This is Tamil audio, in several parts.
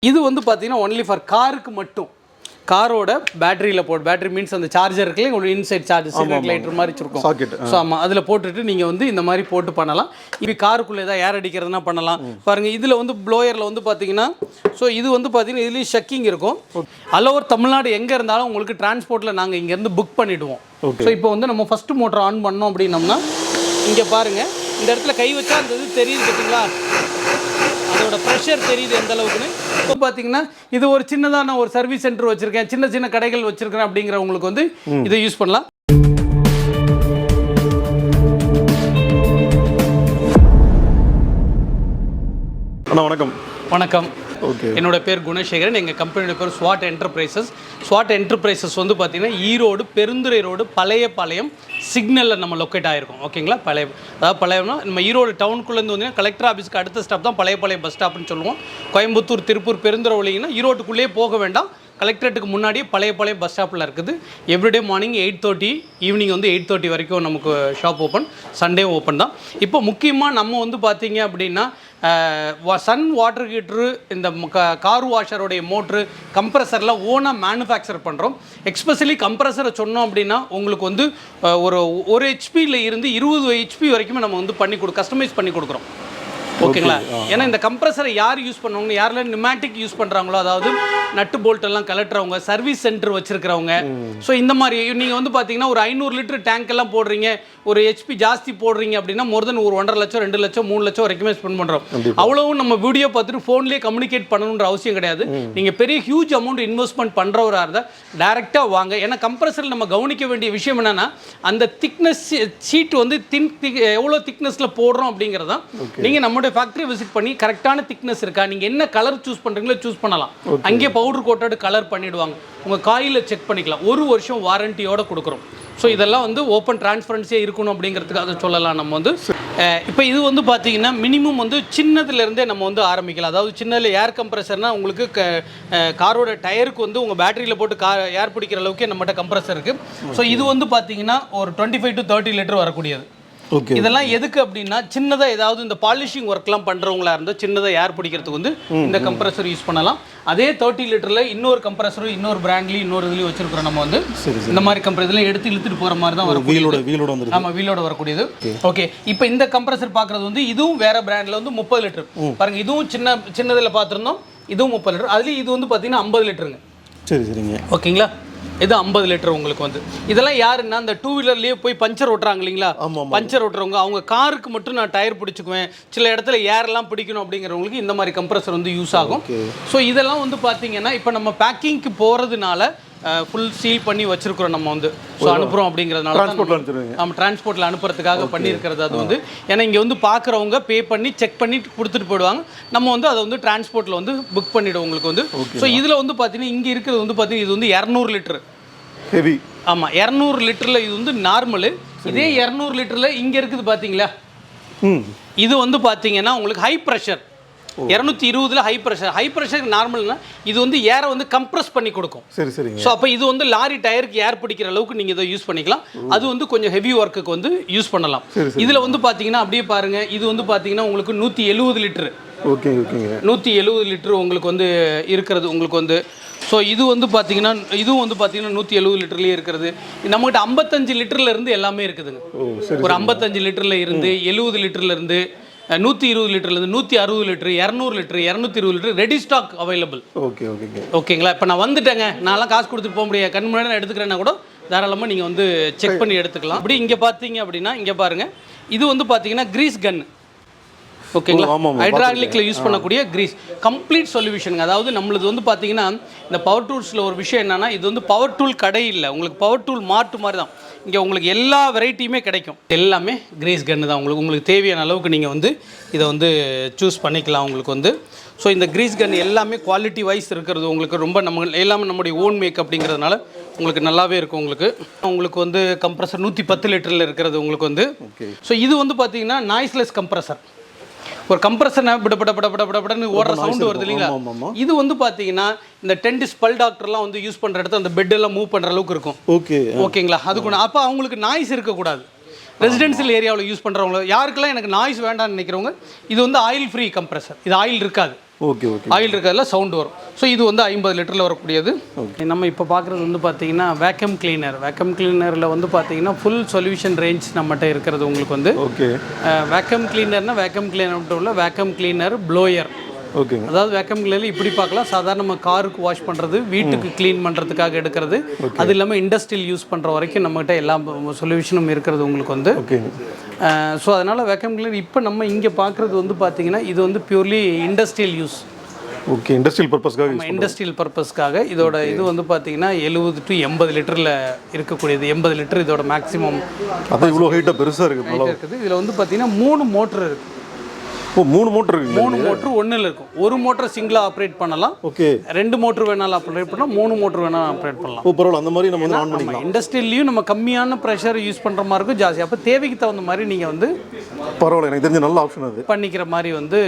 இது வந்து பார்த்தீங்கன்னா ஒன்லி ஃபார் காருக்கு மட்டும். காரோட பேட்டரியில் பேட்டரி மீன்ஸ் அந்த சார்ஜர் இருக்குல்ல, உங்களுக்கு இன்சைட் சார்ஜர் சிகரெட் லைட்டர் மாதிரி இருக்கும் சாக்கெட். ஸோ ஆமாம், அதில் போட்டுட்டு நீங்கள் வந்து இந்த மாதிரி போட்டு பண்ணலாம். இப்போ காருக்குள்ளே ஏதாவது ஏர் அடிக்கிறதுனா பண்ணலாம். பாருங்கள், இதில் வந்து ப்ளோயரில் வந்து பார்த்தீங்கன்னா, ஸோ இது வந்து பார்த்தீங்கன்னா இதுலேயும் ஷக்கிங் இருக்கும். ஆல் தமிழ்நாடு எங்கே இருந்தாலும் உங்களுக்கு டிரான்ஸ்போர்ட்டில் நாங்கள் இங்கேருந்து புக் பண்ணிவிடுவோம். ஸோ இப்போ வந்து நம்ம ஃபஸ்ட்டு மோட்டர் ஆன் பண்ணோம் அப்படின்னோம்னா, இங்கே பாருங்கள், இந்த இடத்துல கை வச்சா அந்த இது தெரியுது பார்த்தீங்களா, அதோட ப்ரெஷர் தெரியுது எந்த அளவுக்குன்னு. இப்போ பார்த்தீங்கன்னா இது ஒரு சின்னதாக நான் ஒரு சர்வீஸ் சென்டர் வச்சுருக்கேன், சின்ன சின்ன கடைகள் வச்சுருக்கேன் அப்படிங்கிறவங்களுக்கு வந்து இதை யூஸ் பண்ணலாம். வணக்கம். வணக்கம். என்னோட பேர் குணசேகரன். எங்கள் கம்பெனியோட பேர் SWOT என்டர்பிரைசஸ். SWOT என்டர்பிரைசஸ் வந்து பார்த்தீங்கன்னா ஈரோடு பெருந்துறை ரோடு பழையபாளையம் சிக்னலில் நம்ம லொக்கேட் ஆகிருக்கோம். ஓகேங்களா, அதாவது பழையம்னா நம்ம ஈரோடு டவுனுக்குள்ளேருந்து வந்தீங்கன்னா கலெக்டர் ஆஃபீஸ்க்கு அடுத்த ஸ்டாப் தான் பழையபாளையம் பஸ் ஸ்டாப்னு சொல்லுவோம். கோயம்புத்தூர், திருப்பூர், பெருந்துறை வழிங்கன்னா ஈரோட்டுக்குள்ளேயே போக வேண்டாம், கலெக்டரேட்டுக்கு முன்னாடியே பழையபாளையம் பஸ் ஸ்டாப்பில் இருக்குது. எவ்ரிடே மார்னிங் 8:30, ஈவினிங் வந்து 8:30 வரைக்கும் நமக்கு ஷாப் ஓப்பன், சண்டே ஓப்பன் தான். இப்போ முக்கியமாக நம்ம வந்து பார்த்தீங்க அப்படின்னா சன் வாட்டர் ஹீட்ரு, இந்த கார் வாஷருடைய மோட்ரு, கம்ப்ரஸர்லாம் ஓனாக மேனுஃபேக்சர் பண்ணுறோம். எக்ஸ்பெஷலி கம்ப்ரஸரை சொன்னோம் அப்படின்னா உங்களுக்கு வந்து ஒரு ஹெச்பியில் இருந்து 20 ஹெச்பி வரைக்குமே நம்ம வந்து கஸ்டமைஸ் பண்ணி கொடுக்குறோம். ஓகேங்களா, ஏன்னா இந்த கம்ப்ரஸரை யார் யூஸ் பண்ணுவாங்க, யாரெல்லாம் நியூமேட்டிக் யூஸ் பண்ணுறாங்களோ, அதாவது நட்டு போல்ட் எல்லாம் கலட்டுறவங்க, சர்வீஸ் சென்டர் வச்சுருக்கிறவங்க. ஸோ இந்த மாதிரி நீங்கள் வந்து பார்த்தீங்கன்னா ஒரு 500 லிட்டர் டேங்க் எல்லாம் போடுறீங்க, ஒரு ஹெச்பி ஜாஸ்தி போடுறீங்க அப்படின்னா மோர் தென் ஒரு 1.5 லட்சம், 2 லட்சம், 3 லட்சம் வரைக்குமே ஸ்பெண்ட் பண்ணுறோம். அவ்வளவும் நம்ம வீடியோ பார்த்துட்டு ஃபோன்லேயே கம்யூனிகேட் பண்ணணுன்ற அவசியம் கிடையாது. நீங்கள் பெரிய ஹியூஜ் அமௌண்ட் இன்வெஸ்ட்மெண்ட் பண்ணுறவராக இருந்தால் டேரெக்டாக வாங்க. ஏன்னா கம்ப்ரஸரில் நம்ம கவனிக்க வேண்டிய விஷயம் என்னென்னா, அந்த திக்னஸ் ஷீட் வந்து எவ்வளோ திக்னஸில் போடுறோம் அப்படிங்கிறது தான். நீங்கள் நம்மளுடைய ஃபேக்ட்ரி விசிட் பண்ணி கரெக்டான திக்னஸ் இருக்கா, நீங்கள் என்ன கலர் சூஸ் பண்ணுறீங்களோ சூஸ் பண்ணலாம். அங்கே பவுடர் கோட்டட் கலர் பண்ணிவிடுவாங்க. உங்கள் காயில் செக் பண்ணிக்கலாம். 1 வருஷம் வாரண்டியோடு கொடுக்குறோம். ஸோ இதெல்லாம் வந்து ஓப்பன் டிரான்ஸ்பரன்சியாக இருக்கணும் அப்படிங்கிறதுக்காக சொல்லலாம். நம்ம வந்து இப்போ இது வந்து பார்த்தீங்கன்னா மினிமம் வந்து சின்னதுலேருந்தே நம்ம வந்து ஆரம்பிக்கலாம். அதாவது சின்னதில் ஏர் கம்ப்ரஸர்னால் உங்களுக்கு காரோட டயருக்கு வந்து உங்கள் பேட்டரியில் போட்டு ஏர் பிடிக்கிற அளவுக்கு நம்மகிட்ட கம்ப்ரஸர் இருக்குது. ஸோ இது வந்து பார்த்தீங்கன்னா ஒரு 25 to 30 லிட்டர் வரக்கூடியது. இதெல்லாம் எதுக்கு அப்படின்னா, சின்னதாக ஏதாவது இந்த பாலிஷிங் ஒர்க்லாம் பண்ணுறவங்களா இருந்தால் சின்னதாக ஏர் பிடிக்கிறதுக்கு வந்து இந்த கம்ப்ரஸர் யூஸ் பண்ணலாம். அதே 30 லிட்டரில் இன்னொரு கம்ப்ரஸரும் இன்னொரு பிராண்ட்லேயும் இன்னொரு இதுலேயும் வச்சுருக்கிறோம். நம்ம வந்து இந்த மாதிரி கம்ப்ரஸர்லாம் எடுத்து இழுத்துட்டு போகிற மாதிரி தான் வரும். வீலோட வரக்கூடியது. ஓகே, இப்போ இந்த கம்ப்ரஸர் பார்க்குறது வந்து இதுவும் வேறு பிராண்டில் வந்து 30 லிட்டர். பாருங்கள், இதுவும் சின்னதில் பார்த்துருந்தோம், இதுவும் 30 லிட்டர். அதுலேயும் இது வந்து பார்த்தீங்கன்னா 50 லிட்டருங்க. சரிங்க, ஓகேங்களா. இது 50 லிட்டர் உங்களுக்கு வந்து. இதெல்லாம் யாருன்னா இந்த 2 வீலர்லேயே போய் பஞ்சர் ஓட்டுறாங்க இல்லைங்களா, பஞ்சர் ஓட்டுறவங்க, அவங்க காருக்கு மட்டும் நான் டயர் பிடிச்சிக்குவேன், சில இடத்துல ஏரெல்லாம் பிடிக்கணும் அப்படிங்கிறவங்களுக்கு இந்த மாதிரி கம்ப்ரஸர் வந்து யூஸ் ஆகும். ஸோ இதெல்லாம் வந்து பார்த்தீங்கன்னா இப்போ நம்ம பேக்கிங்க்கு போகிறதுனால ஃபுல் சீல் பண்ணி வச்சிருக்கிறோம். நம்ம வந்து ஸோ அனுப்புகிறோம் அப்படிங்கிறதுனால நம்ம டிரான்ஸ்போர்ட்டில் அனுப்புறதுக்காக பண்ணியிருக்கிறது. அது வந்து ஏன்னா இங்கே வந்து பார்க்குறவங்க பே பண்ணி செக் பண்ணி கொடுத்துட்டு போயிடுவாங்க. நம்ம வந்து அதை வந்து டிரான்ஸ்போர்ட்டில் வந்து புக் பண்ணிவிடுவோம் உங்களுக்கு வந்து. ஸோ இதில் வந்து பார்த்தீங்கன்னா இங்கே இருக்கிறது வந்து பார்த்தீங்கன்னா இது வந்து 200 லிட்டரு ஹெவி. ஆமாம், 200 லிட்டரில் இது வந்து நார்மலு. இதே 200 லிட்டரில் இங்கே இருக்குது பார்த்தீங்களா, இது வந்து பார்த்தீங்கன்னா உங்களுக்கு ஹை ப்ரெஷர் 220 ஹை ப்ரெஷர் நார்மல்னா இது வந்து ஏரை வந்து கம்ப்ரஸ் பண்ணி கொடுக்கும். ஸோ அப்போ இது வந்து லாரி டயருக்கு ஏர் பிடிக்கிற அளவுக்கு நீங்கள் இதை யூஸ் பண்ணிக்கலாம். அது வந்து கொஞ்சம் ஹெவி ஒர்க்குக்கு வந்து யூஸ் பண்ணலாம். இதில் வந்து பார்த்தீங்கன்னா அப்படியே பாருங்கள், இது வந்து பார்த்தீங்கன்னா உங்களுக்கு 170 லிட்டரு. 170 லிட்டரு உங்களுக்கு வந்து இருக்கிறது உங்களுக்கு வந்து. ஸோ இது வந்து பார்த்தீங்கன்னா இதுவும் வந்து பார்த்தீங்கன்னா 170 லிட்டர்லேயே இருக்கிறது. நம்மகிட்ட 55 லிட்டரில் இருந்து எல்லாமே இருக்குதுங்க. ஒரு 55 லிட்டரில் இருந்து 70 லிட்டரில் இருந்து 120 லிட்டர்லேருந்து 160 litre, 200 litre, 220 litre ready stock available. ஓகேங்களா. இப்போ நான் வந்துட்டேங்க, நான்லாம் காசு கொடுத்துட்டு போக முடியாது, கண் முன்னாடி நான் எடுத்துக்கிறேன்னா கூட தாராளமாக நீங்கள் வந்து செக் பண்ணி எடுத்துக்கலாம். அப்படி இங்கே பார்த்தீங்க அப்படின்னா இங்கே பாருங்கள், இது வந்து பார்த்தீங்கன்னா கிரீஸ் கன். ஓகேங்களா, ஹைட்ராலிக்கில் யூஸ் பண்ணக்கூடிய கிரீஸ் கம்ப்ளீட் சொல்யூஷனுங்க. அதாவது நம்மளது வந்து பார்த்தீங்கன்னா இந்த பவர் டூல்ஸில் ஒரு விஷயம் என்னென்னா, இது வந்து பவர் டூல் கடை இல்லை, உங்களுக்கு பவர் டூல் மார்ட் மாதிரி தான். இங்கே உங்களுக்கு எல்லா வெரைட்டியுமே கிடைக்கும். எல்லாமே கிரீஸ் கன்று தான். உங்களுக்கு தேவையான அளவுக்கு நீங்கள் வந்து இதை வந்து சூஸ் பண்ணிக்கலாம் உங்களுக்கு வந்து. ஸோ இந்த கிரீஸ் கன் எல்லாமே குவாலிட்டி வைஸ் இருக்கிறது உங்களுக்கு ரொம்ப எல்லாமே நம்முடைய ஓன் மேக் அப்படிங்கிறதுனால உங்களுக்கு நல்லாவே இருக்கும். உங்களுக்கு வந்து கம்ப்ரஸர் 110 லிட்டரில் இருக்கிறது உங்களுக்கு வந்து. ஸோ இது வந்து பார்த்தீங்கன்னா நாய்ஸ்லெஸ் கம்ப்ரஸர். ஒரு கம்ப்ரஸர் படன்னு ஓடுற சவுண்டு வருது இல்லைங்களா, இது வந்து பார்த்தீங்கன்னா இந்த டென்டிஸ்ட் பல் டாக்டர்லாம் வந்து யூஸ் பண்ணுற இடத்துல அந்த பெட்டெல்லாம் மூவ் பண்ணுற அளவுக்கு இருக்கும். ஓகேங்களா, அதுக்கு அப்போ அவங்களுக்கு நாய்ஸ் இருக்கக்கூடாது. ரெசிடென்சியல் ஏரியாவில் யூஸ் பண்ணுறவங்க யாருக்கெல்லாம் எனக்கு நாய்ஸ் வேண்டாம்னு நினைக்கிறவங்க இது வந்து ஆயில் ஃப்ரீ கம்ப்ரஸர். இது ஆயில் இருக்காது. Okay okay. ஆயில் இருக்கிறதுல சவுண்டு வரும். ஸோ இது வந்து 50 லிட்டரில் வரக்கூடியது. நம்ம இப்போ பார்க்குறது வந்து பார்த்தீங்கன்னா வேக்கம் கிளீனர். வேக்கம் கிளீனரில் வந்து பார்த்தீங்கன்னா ஃபுல் சொல்யூஷன் ரேஞ்ச் நம்மகிட்ட இருக்கிறது உங்களுக்கு வந்து. ஓகே. வேக்கம் கிளீனர்னால் வேக்கம் கிளீனர் மட்டும் இல்லை, வேக்கம் கிளீனர் ப்ளோயர். ஓகே. அதாவது வேக்கம் கிளீனர் இப்படி பார்க்கலாம், சாதாரண நம்ம காருக்கு வாஷ் பண்ணுறது, வீட்டுக்கு க்ளீன் பண்ணுறதுக்காக எடுக்கிறது, அது இல்லாமல் இண்டஸ்ட்ரியல் யூஸ் பண்ணுற வரைக்கும் நம்மகிட்ட எல்லா சொல்யூஷனும் இருக்கிறது உங்களுக்கு வந்து. ஓகே. ஸோ அதனால் வேக்கம் கிளீனர் இப்போ நம்ம இங்கே பார்க்குறது வந்து பார்த்தீங்கன்னா இது வந்து purely industrial use. Okay. Industrial பர்பஸ்க்காக. இண்டஸ்ட்ரியல் பர்பஸ்க்காக இதோட இது வந்து பார்த்தீங்கன்னா 70 to 80 லிட்டரில் இருக்கக்கூடியது. 80 லிட்டர் இதோட மேக்ஸிமம். அதான் இவ்வளோ ஹைட்டாக பெருசாக இருக்குது. இதில் வந்து பார்த்தீங்கன்னா 3 மோட்ரு இருக்குது. ஓ, 3 மோட்டர் இருக்கு. 3 மோட்ரு ஒன்றில் இருக்கும். ஒரு மோட்டர் சிங்கிளாக ஆப்ரேட் பண்ணலாம். ஓகே. 2 மோட்ரு வேணாலும் ஆப்ரேட் பண்ணலாம், 3 மோட்ரு வேணாலும் ஆப்ரேட் பண்ணலாம். ஓ, பரவாயில்ல. அந்த மாதிரி நம்ம வந்து ஆன் பண்ணிக்கலாம். இண்டஸ்ட்ரியல்லையும் நம்ம கம்மியான ப்ரெஷர் யூஸ் பண்ணுற மாதிரி இருக்கும், ஜாஸ்தி. அப்போ தேவைக்கு தகுந்த மாதிரி நீங்கள் வந்து பரவாயில்ல, எனக்கு தெரிஞ்ச நல்ல ஆப்ஷன் அது. பண்ணிக்கிற மாதிரி வந்து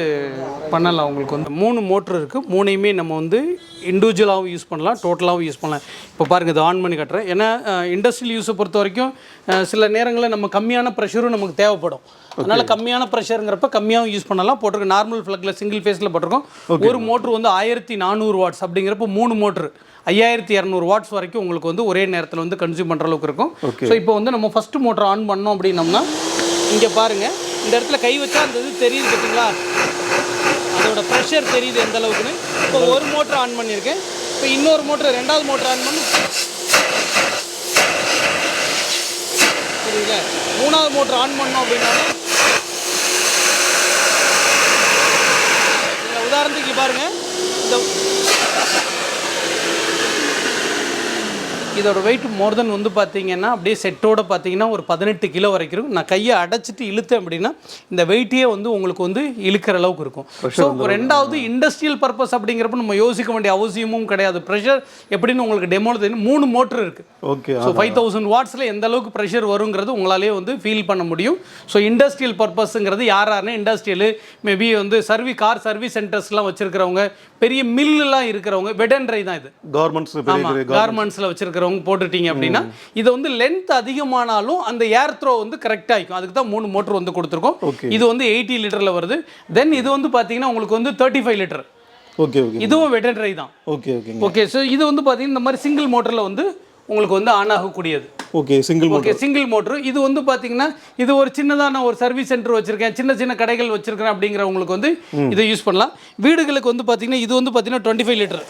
பண்ணலாம். உங்களுக்கு வந்து 3 மோட்ரு இருக்குது. 3யுமே நம்ம வந்து இண்டிவிஜுவலாகவும் யூஸ் பண்ணலாம், டோட்டலாகவும் யூஸ் பண்ணலாம். இப்போ பாருங்கள், இதை ஆன் பண்ணி காட்டுறேன். ஏன்னா இண்டஸ்ட்ரியல் யூஸை பொறுத்த வரைக்கும் சில நேரங்களில் நம்ம கம்மியான ப்ரெஷரும் நமக்கு தேவைப்படும். அதனால் கம்மியான ப்ரெஷருங்கிறப்ப கம்மியாகவும் யூஸ் பண்ணலாம். போட்டிருக்கோம் நார்மல் ஃப்ளக்கில் சிங்கிள் ஃபேஸில் போட்டிருக்கோம். ஒரு மோட்ரு வந்து 1400 வாட்ஸ் அப்படிங்கிறப்ப 3 மோட்ரு 5200 வாட்ஸ் வரைக்கும் உங்களுக்கு வந்து ஒரே நேரத்தில் வந்து கன்சியூம் பண்ணுற அளவுக்கு இருக்கும். ஸோ இப்போ வந்து நம்ம ஃபஸ்ட்டு மோட்டர் ஆன் பண்ணோம் அப்படின்னம்னா இங்கே பாருங்கள், இந்த இடத்துல கை வச்சா அந்த இது தெரியுது பார்த்தீங்களா, அதோட ப்ரெஷர் தெரியுது எந்த அளவுக்குன்னு. இப்போ ஒரு மோட்டர் ஆன் பண்ணியிருக்கேன். இப்போ இன்னொரு மோட்டர், 2வது மோட்டர் ஆன் பண்ணி புரியுதுல, 3வது மோட்டர் ஆன் பண்ணோம் அப்படின்னாலும் உதாரணத்துக்கு பாருங்கள், இதோட வெயிட் மோர் தென் வந்து பார்த்தீங்கன்னா அப்படியே செட்டோட பார்த்தீங்கன்னா ஒரு 18 கிலோ வரைக்கும். நான் கையை அடைச்சிட்டு இழுத்தேன் அப்படின்னா இந்த வெயிட்டே வந்து உங்களுக்கு வந்து இழுக்கிற அளவுக்கு இருக்கும். ஸோ 2வது இண்டஸ்ட்ரியல் பர்பஸ் அப்படிங்கிறப்ப நம்ம யோசிக்க வேண்டிய அவசியமும் கிடையாது. ப்ரெஷர் எப்படின்னு உங்களுக்கு டெமோவில் தெரியும். 3 மோட்டர் இருக்குது. ஓகே. ஸோ 5000 வாட்ஸில் எந்த அளவுக்கு ப்ரெஷர் வருங்கிறது உங்களாலே வந்து ஃபீல் பண்ண முடியும். ஸோ இண்டஸ்ட்ரியல் பர்பஸுங்கிறது யாருன்னா இண்டஸ்ட்ரியல், மேபி வந்து கார் சர்வீஸ் சென்டர்ஸ்லாம் வச்சுருக்கிறவங்க, பெரிய மில்லுலாம் இருக்கிறவங்க, வெட் அண்ட் ட்ரை தான் இது. கார்மெண்ட்ஸில் வச்சுருக்கிறவங்க போட்டுட்டீங்க அப்படின்னா இது வந்து லென்த் அதிகமானாலும் அந்த ஏர் த்ரோ வந்து கரெக்டாக இருக்கும். அதுக்கு தான் 3 மோட்டர் வந்து கொடுத்துருக்கோம். இது வந்து 80 லிட்டரில் வருது. தென் இது வந்து பார்த்தீங்கன்னா உங்களுக்கு வந்து 35 லிட்டர். Okay okay. இதுவும் வெட் அண்ட் ட்ரை தான். Okay okay okay. ஸோ இது வந்து பார்த்தீங்கன்னா இந்த மாதிரி சிங்கிள் மோட்டரில் வந்து உங்களுக்கு வந்து ஆன் ஆகக்கூடியது. Okay. Single motor. Okay, single motor. இது வந்து பார்த்தீங்கன்னா இது ஒரு சின்னதான ஒரு சர்வீஸ் சென்டர் வச்சிருக்கேன், சின்ன சின்ன கடைகள் வச்சிருக்கேன் அப்படிங்கிறவங்களுக்கு வந்து இதை யூஸ் பண்ணலாம். வீடுகளுக்கு வந்து பார்த்தீங்கன்னா இது வந்து பார்த்தீங்கன்னா 25 லிட்டர்.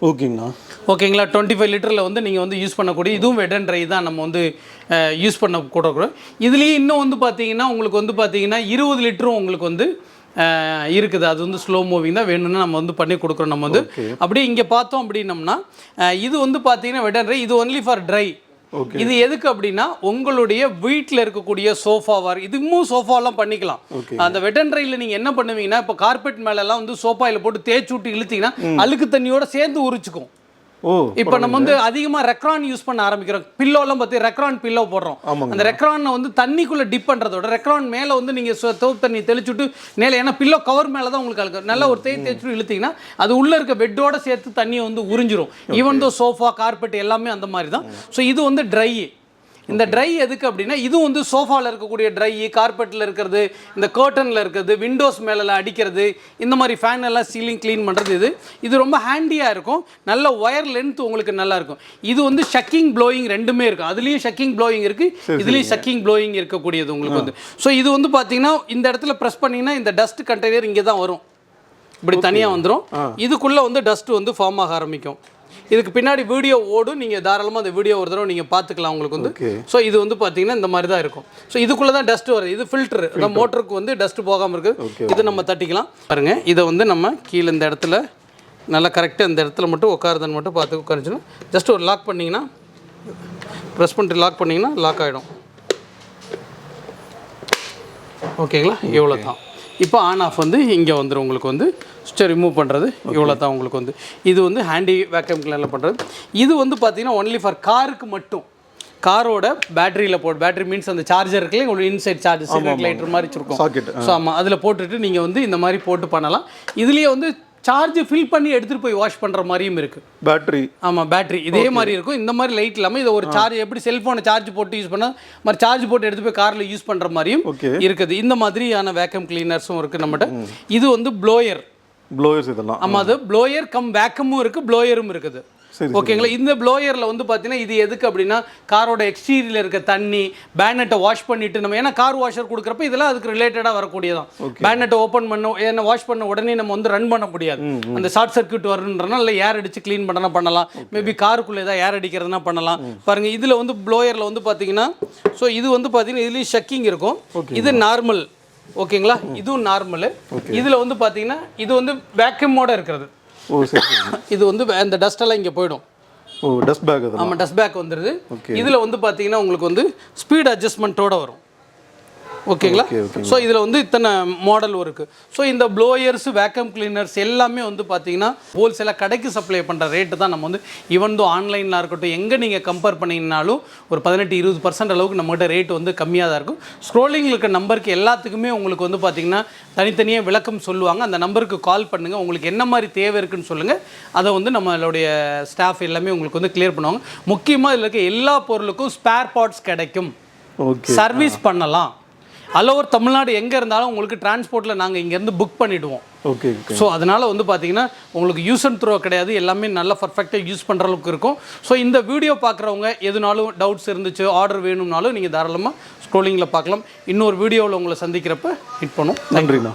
ஓகேங்கண்ணா. ஓகேங்களா, 25 லிட்டரில் வந்து நீங்கள் வந்து யூஸ் பண்ணக்கூடிய, இதுவும் வெட் அண்ட் ட்ரை தான் நம்ம வந்து யூஸ் பண்ண கூட. இதுலேயே இன்னும் வந்து பார்த்தீங்கன்னா உங்களுக்கு வந்து பார்த்தீங்கன்னா 20 லிட்டரும் உங்களுக்கு வந்து இருக்குது. அது வந்து ஸ்லோ மூவிங் தான், வேணும்னா நம்ம வந்து பண்ணி கொடுக்குறோம். நம்ம வந்து அப்படியே இங்கே பார்த்தோம் அப்படின்னம்னா இது வந்து பார்த்தீங்கன்னா வெட் அண்ட் ட்ரை. இது ஒன்லி ஃபார் ட்ரை. இது எதுக்கு அப்படின்னா உங்களுடைய வீட்டில் இருக்கக்கூடிய சோஃபாவார், இதுவும் சோஃபாலாம் பண்ணிக்கலாம். அந்த வெட் அண்ட் ட்ரையில் நீங்கள் என்ன பண்ணுவீங்கன்னா, இப்போ கார்பெட் மேலெல்லாம் வந்து சோஃபாயில் போட்டு தேய்ச்சி விட்டு இழுத்தீங்கன்னா அழுக்கு தண்ணியோட சேர்ந்து உரிச்சுக்கும். இப்போ நம்ம வந்து அதிகமாக ரெக்ரான் யூஸ் பண்ண ஆரம்பிக்கிறோம். பில்லோலாம் பார்த்து ரெக்ரான் பில்லோ போடுறோம். அந்த ரெக்ரானை வந்து தண்ணிக்குள்ளே டிப் பண்ணுறதோட ரெக்ரான் மேலே வந்து நீங்கள் சோப் தண்ணி தெளிச்சுட்டு மேலே, ஏன்னா பில்லோ கவர் மேலே தான் உங்களுக்கு அழுக்கு, நல்லா ஒரு தேய்ச்சிட்டு இழுத்தீங்கன்னா அது உள்ளே இருக்க பெட்டோட சேர்த்து தண்ணியை வந்து உறிஞ்சிரும். ஈவன் தோ சோஃபா கார்பெட் எல்லாமே அந்த மாதிரி தான். ஸோ இது வந்து ட்ரை. இந்த ட்ரை எதுக்கு அப்படின்னா இது வந்து சோஃபாவில் இருக்கக்கூடிய ட்ரை, கார்பெட்டில் இருக்கிறது, இந்த கர்டனில் இருக்கிறது, விண்டோஸ் மேலெல்லாம் அடிக்கிறது, இந்த மாதிரி ஃபேன் எல்லாம் சீலிங் க்ளீன் பண்ணுறது. இது ரொம்ப ஹேண்டியாக இருக்கும். நல்ல ஒயர் லென்த் உங்களுக்கு நல்லா இருக்கும். இது வந்து ஷக்கிங் ப்ளோயிங் ரெண்டுமே இருக்கும். அதுலேயும் ஷக்கிங் ப்ளோயிங் இருக்குது, இதுலேயும் ஷக்கிங் ப்ளோயிங் இருக்கக்கூடியது உங்களுக்கு வந்து. ஸோ இது வந்து பார்த்தீங்கன்னா இந்த இடத்துல ப்ரெஸ் பண்ணிங்கன்னா இந்த டஸ்ட் கண்டெய்னர் இங்கே தான் வரும், இப்படி தனியாக வந்துடும். இதுக்குள்ளே வந்து டஸ்ட்டு வந்து ஃபார்ம் ஆக ஆரம்பிக்கும். இதுக்கு பின்னாடி வீடியோ ஓடும், நீங்கள் தாராளமாக அந்த வீடியோ ஒரு தடவை நீங்கள் பார்த்துக்கலாம் உங்களுக்கு வந்து. ஸோ இது வந்து பார்த்தீங்கன்னா இந்த மாதிரி தான் இருக்கும். ஸோ இதுக்குள்ளே தான் டஸ்ட் வருது. இது ஃபில்ட்ரு, அந்த மோட்டருக்கு வந்து டஸ்ட்டு போகாமல் இருக்குது. இது நம்ம தட்டிக்கலாம் பாருங்கள். இதை வந்து நம்ம கீழே இந்த இடத்துல நல்லா கரெக்டாக இந்த இடத்துல மட்டும் உட்காருதுன்னு மட்டும் பார்த்து உட்காந்துச்சுன்னா ஜஸ்ட் ஒரு லாக் பண்ணிங்கன்னா, ப்ரெஸ் பண்ணிட்டு லாக் பண்ணிங்கன்னா லாக் ஆகிடும். ஓகேங்களா, இவ்வளோ தான். இப்போ ஆன் ஆஃப் வந்து இங்கே வந்துடும் உங்களுக்கு வந்து. ரிமூவ் பண்ணுறது இவ்வளோ தான் உங்களுக்கு வந்து. இது வந்து ஹேண்டி வேக்கம் கிளீனரில் பண்ணுறது. இது வந்து பார்த்தீங்கன்னா ஒன்லி ஃபார் காருக்கு மட்டும். காரோட பேட்டரியில் பேட்டரி மீன்ஸ் அந்த சார்ஜர் இருக்குல்ல, உங்களுக்கு இன்சைட் சார்ஜர் சிகரெட் லைட்டர் மாதிரி இருக்கும். ஸோ ஆமாம், அதில் போட்டுட்டு நீங்கள் வந்து இந்த மாதிரி போட்டு பண்ணலாம். இதுலேயே வந்து சார்ஜ் ஃபில் பண்ணி எடுத்துகிட்டு போய் வாஷ் பண்ணுற மாதிரியும் இருக்குது. பேட்டரி, ஆமாம் பேட்டரி இதே மாதிரி இருக்கும். இந்த மாதிரி லைட் இல்லாமல் இதை ஒரு சார்ஜ், எப்படி செல்ஃபோனை சார்ஜ் போட்டு யூஸ் பண்ணால் மாதிரி சார்ஜ் போட்டு எடுத்து போய் காரில் யூஸ் பண்ணுற மாதிரியும் இருக்குது. இந்த மாதிரியான வேக்கம் கிளீனர்ஸும் இருக்குது நம்மகிட்ட. இது வந்து ப்ளோயர். ப்ளோயர்ஸ் இதெல்லாம். ஆமாம், அது ப்ளோயர் கம் வேக்கமும் இருக்குது, ப்ளோயரும் இருக்குது. சரி. ஓகேங்களா. இந்த ப்ளோயரில் வந்து பார்த்தீங்கன்னா இது எதுக்கு அப்படின்னா காரோட எக்ஸ்டீரியரில் இருக்க தண்ணி பேனட்டை வாஷ் பண்ணிட்டு நம்ம ஏன்னா கார் வாஷர் கொடுக்குறப்ப இதெல்லாம் அதுக்கு ரிலேட்டடாக வரக்கூடியதான். பேனட்டை ஓப்பன் பண்ண ஏன்னா வாஷ் பண்ண உடனே நம்ம வந்து ரன் பண்ண முடியாது, அந்த ஷார்ட் சர்க்யூட் வருன்றனால இல்லை ஏர் அடித்து க்ளீன் பண்ணனா பண்ணலாம், மேபி காருக்குள்ளே ஏதாவது ஏர் அடிக்கிறதுனா பண்ணலாம். பாருங்கள் இதில் வந்து ப்ளோயரில் வந்து பார்த்தீங்கன்னா ஸோ இது வந்து பார்த்தீங்கன்னா இதுலேயும் ஷக்கிங் இருக்கும், இது நார்மல். ஓகேங்களா, இதுவும் நார்மலு. இதில் வந்து பார்த்தீங்கன்னா இது வந்து வேக்யூமோட இருக்கிறது. ஓ சரி. இது வந்து அந்த டஸ்டெல்லாம் இங்கே போயிடும். ஓ டஸ்ட் பேக் அது. ஆமாம், டஸ்ட் பேக் வந்துடுது. இதில் வந்து பார்த்தீங்கன்னா உங்களுக்கு வந்து ஸ்பீட் அட்ஜஸ்ட்மெண்ட்டோட வரும். ஓகேங்களா. ஸோ இதில் வந்து இத்தனை மாடல் இருக்குது. ஸோ இந்த ப்ளோயர்ஸ் வேக்கம் கிளீனர்ஸ் எல்லாமே வந்து பார்த்தீங்கன்னா ஹோல்சேலாக கடைக்கு சப்ளை பண்ணுற ரேட்டு தான் நம்ம வந்து ஈவன் தோ ஆன்லைனில் இருக்கட்டும் எங்கே நீங்கள் கம்பேர் பண்ணிங்கனாலும் ஒரு 18-20% அளவுக்கு நம்மகிட்ட ரேட் வந்து கம்மியாக தான் இருக்கும். ஸ்க்ரோலிங்கில் இருக்க நம்பருக்கு எல்லாத்துக்குமே உங்களுக்கு வந்து பார்த்தீங்கன்னா தனித்தனியாக விளக்கம் சொல்லுவாங்க. அந்த நம்பருக்கு கால் பண்ணுங்கள், உங்களுக்கு என்ன மாதிரி தேவை இருக்குன்னு சொல்லுங்கள், அதை வந்து நம்மளுடைய ஸ்டாஃப் எல்லாமே உங்களுக்கு வந்து கிளியர் பண்ணுவாங்க. முக்கியமாக இதில் இருக்க எல்லா பொருளுக்கும் ஸ்பேர் பார்ட்ஸ் கிடைக்கும், சர்வீஸ் பண்ணலாம். ஓவர் தமிழ்நாடு எங்கே இருந்தாலும் உங்களுக்கு டிரான்ஸ்போர்ட்டில் நாங்கள் இங்கேருந்து புக் பண்ணிவிடுவோம். ஓகே. ஸோ அதனால் வந்து பார்த்தீங்கன்னா உங்களுக்கு யூஸ் அண்ட் த்ரோ கிடையாது, எல்லாமே நல்லா பர்ஃபெக்டாக யூஸ் பண்ணுற அளவுக்கு இருக்கும். ஸோ இந்த வீடியோ பார்க்குறவங்க எதுனாலும் டவுட்ஸ் இருந்துச்சு, ஆர்டர் வேணும்னாலும் நீங்கள் தாராளமாக ஸ்க்ரோலிங்கில் பார்க்கலாம். இன்னொரு வீடியோவில் உங்களை சந்திக்கிறப்ப ஹிட் பண்ணும். நன்றிண்ணா.